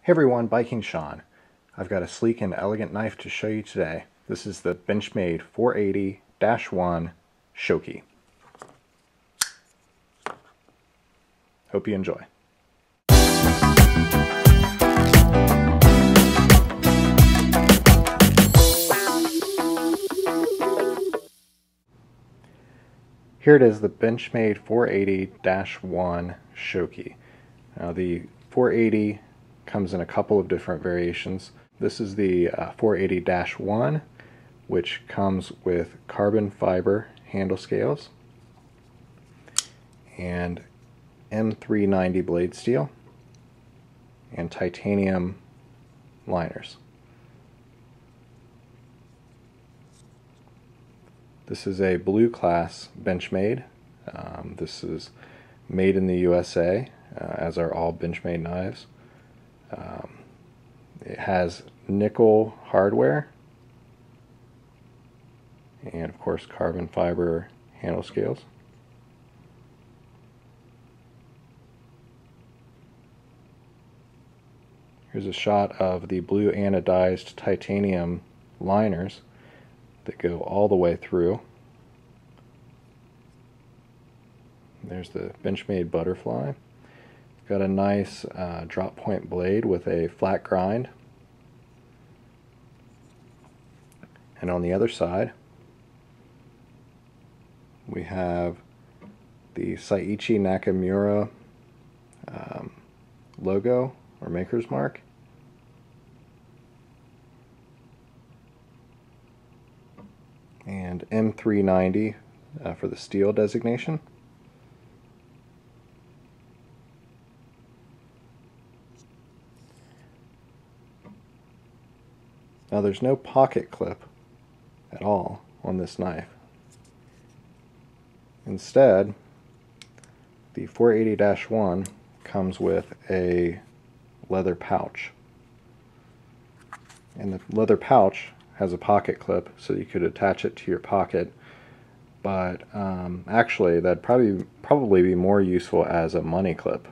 Hey everyone, Biking Sean. I've got a sleek and elegant knife to show you today. This is the Benchmade 480-1 Shoki. Hope you enjoy. Here it is, the Benchmade 480-1 Shoki. Now the 480 comes in a couple of different variations. This is the 480-1, which comes with carbon fiber handle scales and M390 blade steel and titanium liners. This is a blue class Benchmade. This is made in the USA, as are all Benchmade knives. It has nickel hardware and of course carbon fiber handle scales. Here's a shot of the blue anodized titanium liners that go all the way through. There's the Benchmade butterfly. Got a nice drop point blade with a flat grind. And on the other side we have the Seiichi Nakamura logo or maker's mark. And M390 for the steel designation. Now there's no pocket clip at all on this knife. Instead, the 480-1 comes with a leather pouch. And the leather pouch has a pocket clip, so you could attach it to your pocket, but actually that'd probably be more useful as a money clip,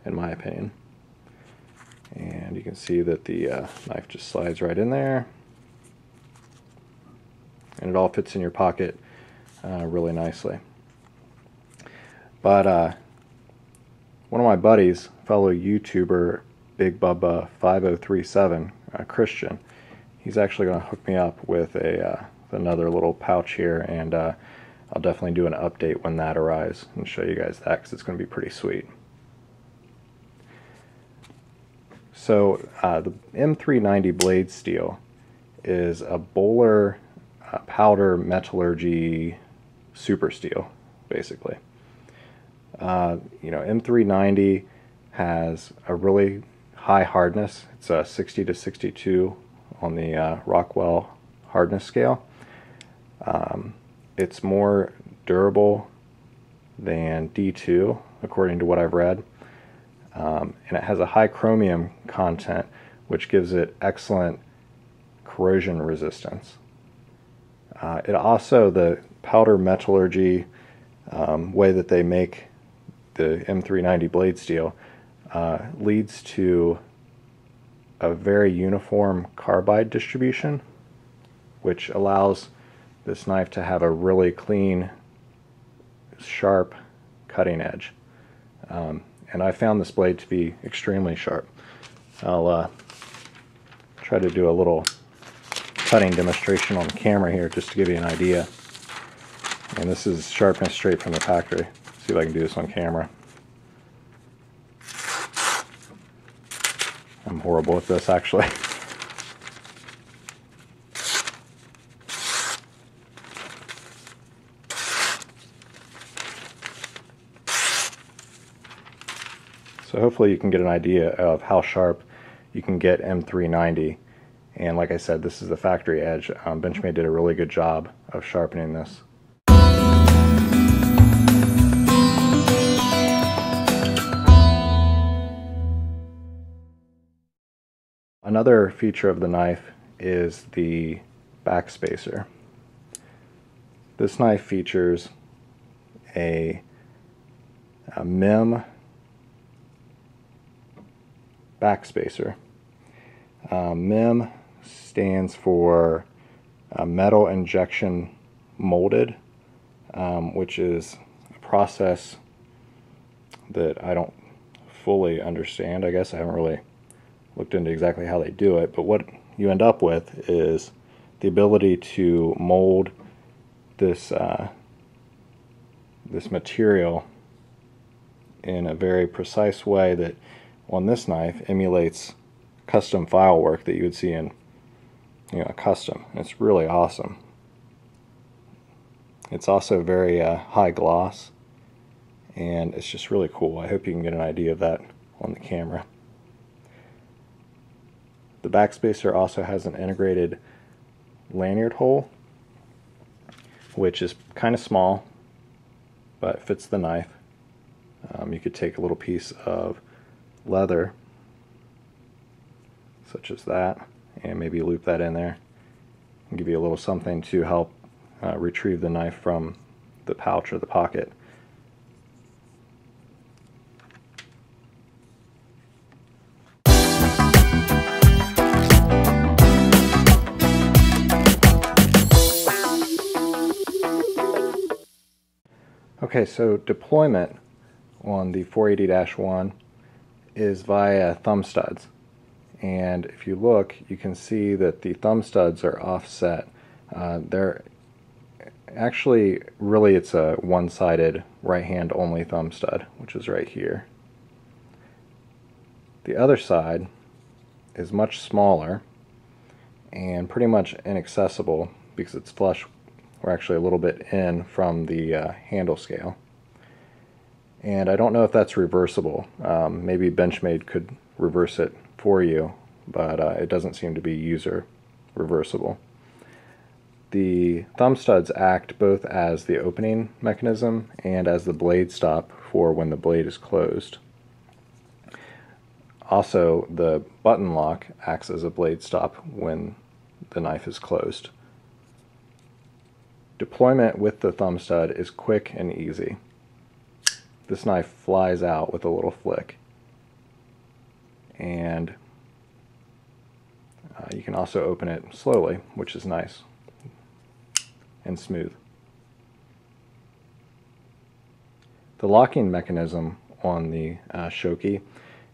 in my opinion. And you can see that the knife just slides right in there, and it all fits in your pocket really nicely. But one of my buddies, fellow YouTuber Big Bubba 5037, Christian, he's actually going to hook me up with another little pouch here, and I'll definitely do an update when that arrives and show you guys that, because it's going to be pretty sweet. So the M390 blade steel is a Bowler powder metallurgy super steel, basically. M390 has a really high hardness. It's a 60 to 62 on the Rockwell hardness scale. It's more durable than D2, according to what I've read. And it has a high chromium content, which gives it excellent corrosion resistance. It also, the powder metallurgy way that they make the M390 blade steel leads to a very uniform carbide distribution, which allows this knife to have a really clean, sharp cutting edge. And I found this blade to be extremely sharp. I'll try to do a little cutting demonstration on camera here just to give you an idea. And this is sharpness straight from the factory. See if I can do this on camera. I'm horrible at this, actually. So hopefully you can get an idea of how sharp you can get M390. And like I said, this is the factory edge. Benchmade did a really good job of sharpening this. Another feature of the knife is the backspacer. This knife features a MIM backspacer MEM stands for metal injection molded, which is a process that I don't fully understand. I guess I haven't really looked into exactly how they do it, but what you end up with is the ability to mold this this material in a very precise way that on this knife emulates custom file work that you would see in, you know, a custom. It's really awesome. It's also very high gloss, and it's just really cool. I hope you can get an idea of that on the camera. The backspacer also has an integrated lanyard hole, which is kind of small, but fits the knife. You could take a little piece of leather, such as that, and maybe loop that in there and give you a little something to help retrieve the knife from the pouch or the pocket. Okay, so deployment on the 480-1 is via thumb studs. And if you look, you can see that the thumb studs are offset. They're actually, really, it's a one-sided right-hand only thumb stud, which is right here. The other side is much smaller and pretty much inaccessible because it's flush. We're actually a little bit in from the handle scale. And I don't know if that's reversible. Maybe Benchmade could reverse it for you, but it doesn't seem to be user reversible. The thumb studs act both as the opening mechanism and as the blade stop for when the blade is closed. Also, the button lock acts as a blade stop when the knife is closed. Deployment with the thumb stud is quick and easy. This knife flies out with a little flick. And you can also open it slowly, which is nice and smooth. The locking mechanism on the Shoki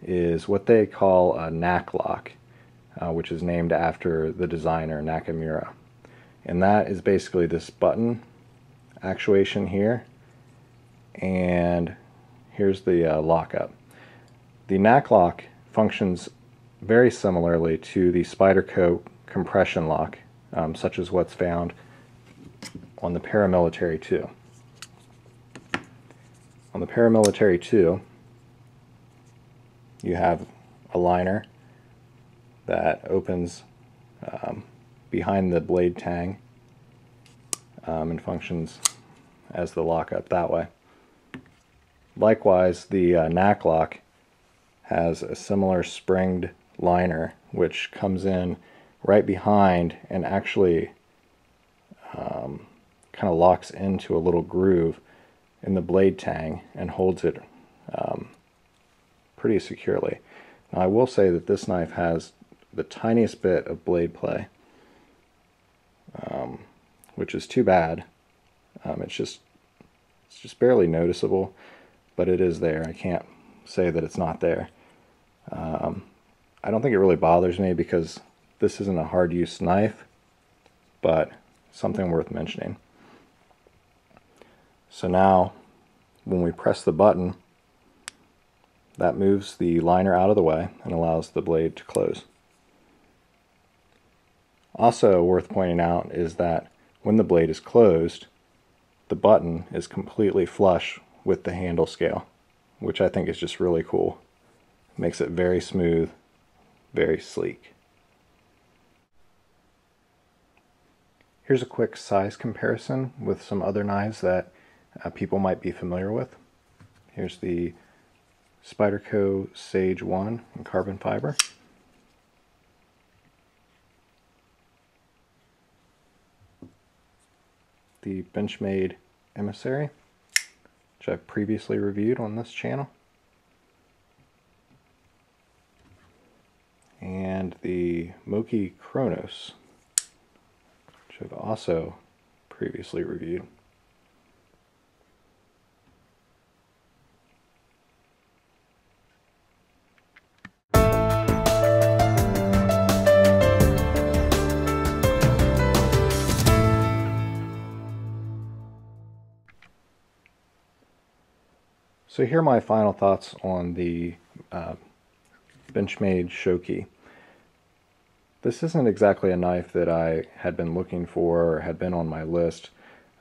is what they call a Nak lock, which is named after the designer Nakamura. And that is basically this button actuation here, and here's the lockup. The Nak lock functions very similarly to the Spyderco compression lock, such as what's found on the Paramilitary 2. On the Paramilitary 2, you have a liner that opens behind the blade tang and functions as the lockup that way. Likewise, the Nak lock has a similar springed liner which comes in right behind and actually kind of locks into a little groove in the blade tang and holds it pretty securely. Now, I will say that this knife has the tiniest bit of blade play, which is too bad. It's just barely noticeable, but it is there. I can't say that it's not there. I don't think it really bothers me because this isn't a hard use knife, but something worth mentioning. So now, when we press the button, that moves the liner out of the way and allows the blade to close. Also worth pointing out is that when the blade is closed, the button is completely flush with the handle scale, which I think is just really cool. It makes it very smooth, very sleek. Here's a quick size comparison with some other knives that people might be familiar with. Here's the Spyderco Sage 1 in carbon fiber. The Benchmade Emissary, which I've previously reviewed on this channel. And and the Moki Kronos, which I've also previously reviewed. So here are my final thoughts on the Benchmade Shoki. This isn't exactly a knife that I had been looking for or had been on my list,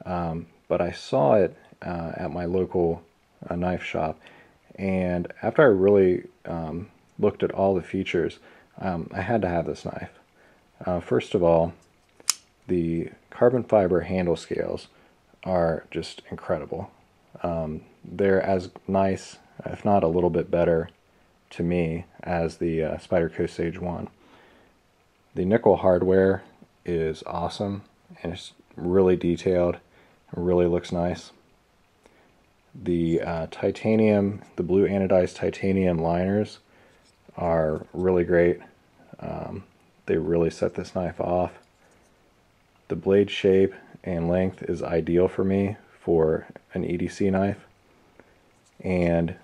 but I saw it at my local knife shop, and after I really looked at all the features, I had to have this knife. First of all, the carbon fiber handle scales are just incredible. They're as nice, if not a little bit better, to me as the Spyderco Sage 1. The nickel hardware is awesome, and it's really detailed. It really looks nice. The titanium, the blue anodized titanium liners are really great. They really set this knife off. The blade shape and length is ideal for me for an EDC knife. And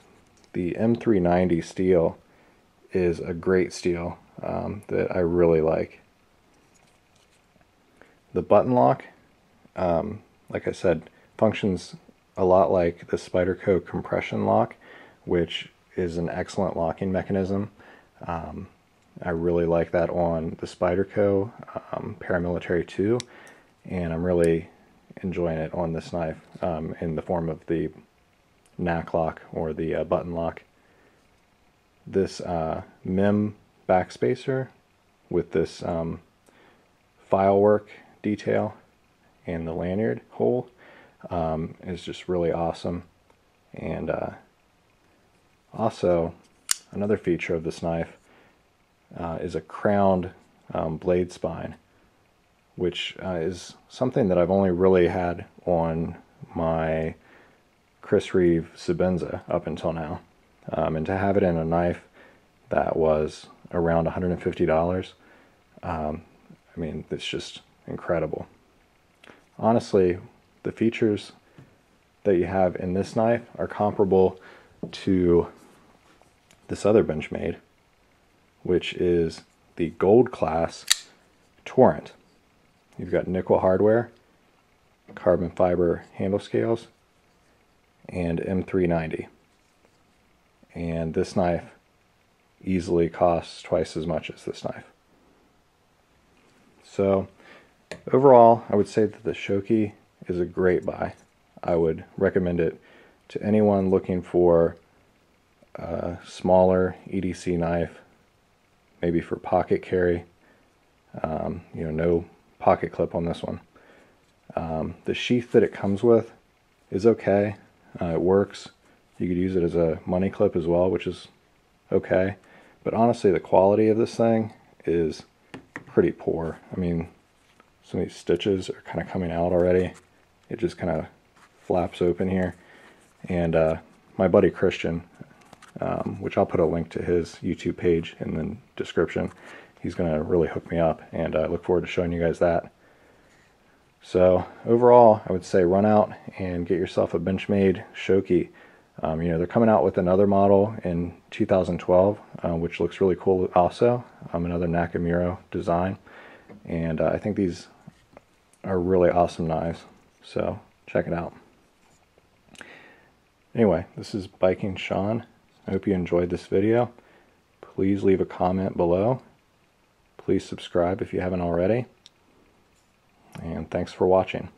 the M390 steel is a great steel that I really like. The button lock, like I said, functions a lot like the Spyderco compression lock, which is an excellent locking mechanism. I really like that on the Spyderco Paramilitary 2, and I'm really enjoying it on this knife in the form of the knack lock or the button lock. This MIM backspacer with this file work detail and the lanyard hole is just really awesome. And also another feature of this knife is a crowned blade spine, which is something that I've only really had on my Chris Reeve Sebenza up until now. And to have it in a knife that was around $150, I mean, it's just incredible. Honestly, the features that you have in this knife are comparable to this other Benchmade, which is the gold class Torrent. You've got nickel hardware, carbon fiber handle scales, and M390. And this knife easily costs twice as much as this knife. So overall, I would say that the Shoki is a great buy. I would recommend it to anyone looking for a smaller EDC knife, maybe for pocket carry. No pocket clip on this one. The sheath that it comes with is okay. It works. You could use it as a money clip as well, which is okay. But honestly, the quality of this thing is pretty poor. I mean, some of these stitches are kind of coming out already. It just kind of flaps open here. And my buddy Christian, which I'll put a link to his YouTube page in the description, he's going to really hook me up, and I look forward to showing you guys that. So overall, I would say run out and get yourself a Benchmade Shoki. They're coming out with another model in 2012, which looks really cool also, another Nakamura design. And I think these are really awesome knives, so check it out. Anyway, this is Biking Sean. I hope you enjoyed this video. Please leave a comment below. Please subscribe if you haven't already. And thanks for watching.